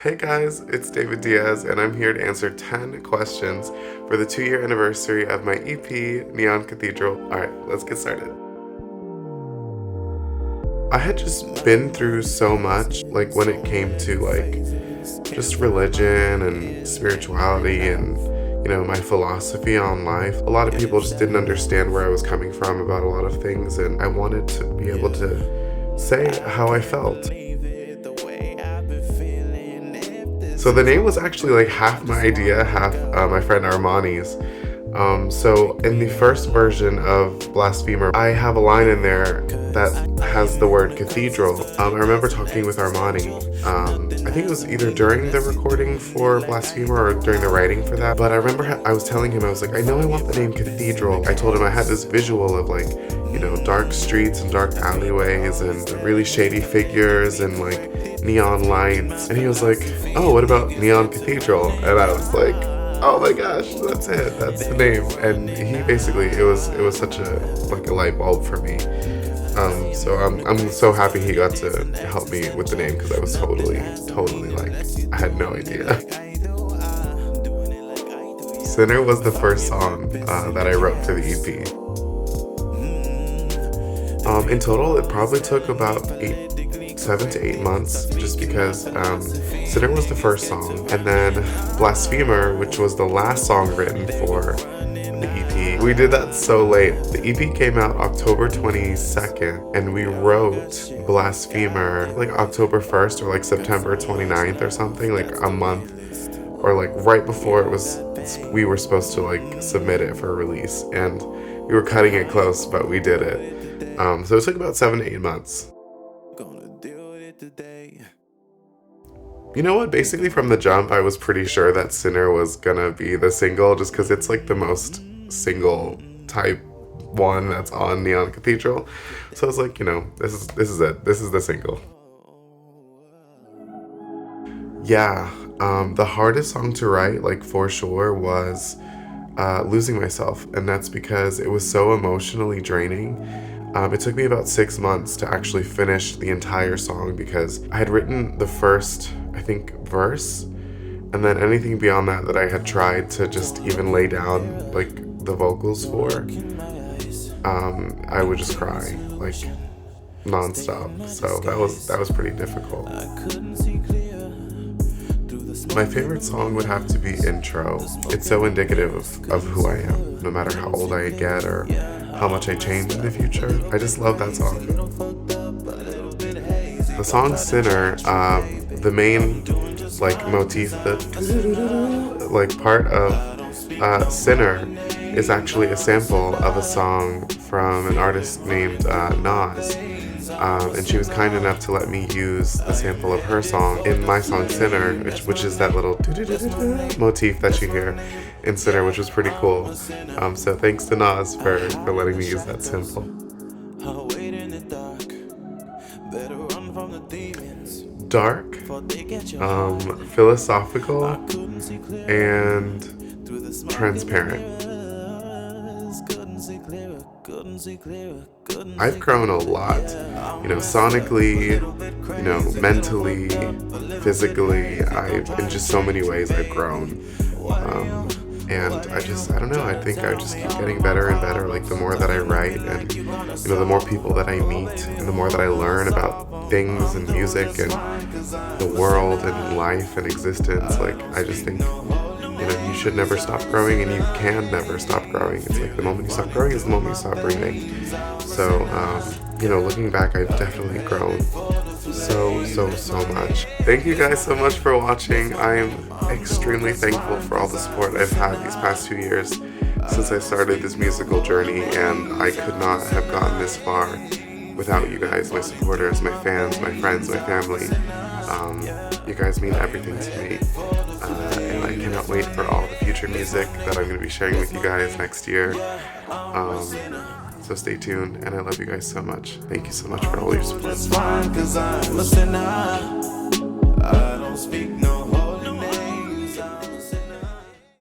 Hey guys, it's David Diaz, and I'm here to answer 10 questions for the 2-year anniversary of my EP, Neon Cathedral. Alright, let's get started. I had just been through so much, like when it came to just religion and spirituality and, my philosophy on life. A lot of people just didn't understand where I was coming from about a lot of things, and I wanted to be able to say how I felt. So the name was actually like half my idea, half my friend Armani's. So in the first version of Blasphemer, I have a line in there that has the word cathedral. I remember talking with Armani. I think it was either during the recording for Blasphemer or during the writing for that. But I remember I was telling him, I was like, I know I want the name cathedral. I told him I had this visual of dark streets and dark alleyways and really shady figures and neon lights. And he was like, oh, what about Neon Cathedral? And I was like, oh my gosh, that's it, that's the name. And he basically, it was such a light bulb for me. So I'm so happy he got to help me with the name, because I was totally I had no idea. Sinner was the first song that I wrote for the EP. In total, it probably took about 7 to 8 months, just because Sinner was the first song, and then Blasphemer, which was the last song written for the EP. We did that so late. The EP came out October 22nd, and we wrote Blasphemer October 1st or September 29th or something, a month or right before we were supposed to submit it for release, and we were cutting it close, but we did it. So it took about 7 to 8 months. You know what? Basically from the jump, I was pretty sure that Sinner was gonna be the single, just because it's the most single type one that's on Neon Cathedral. So I was like, this is it. This is the single. Yeah, the hardest song to write, for sure, was Losing Myself, and that's because it was so emotionally draining. It took me about 6 months to actually finish the entire song, because I had written the first, I think, verse, and then anything beyond that I had tried to just even lay down the vocals for, I would just cry nonstop. So that was pretty difficult. My favorite song would have to be Intro. It's so indicative of who I am, no matter how old I get or how much I change in the future. I just love that song. The song Sinner, the main motif, the part of Sinner is actually a sample of a song from an artist named Nas. And she was kind enough to let me use the sample of her song in my song Sinner, which is that little motif that you hear in Sinner, which was pretty cool. So thanks to Nas for letting me use that sample. Dark, philosophical, and transparent. I've grown a lot, sonically, mentally, physically. In just so many ways I've grown. And I don't know, I think I just keep getting better and better, the more that I write, and, the more people that I meet, and the more that I learn about things and music and the world and life and existence. I just think, you should never stop growing, and you can never stop growing. It's the moment you stop growing is the moment you stop breathing. So, looking back, I've definitely grown so much. Thank you guys so much for watching. I am extremely thankful for all the support I've had these past 2 years since I started this musical journey, and I could not have gotten this far without you guys, my supporters, my fans, my friends, my family. You guys mean everything to me, and I cannot wait for all the future music that I'm going to be sharing with you guys next year. So stay tuned, and I love you guys so much. Thank you so much for all your support.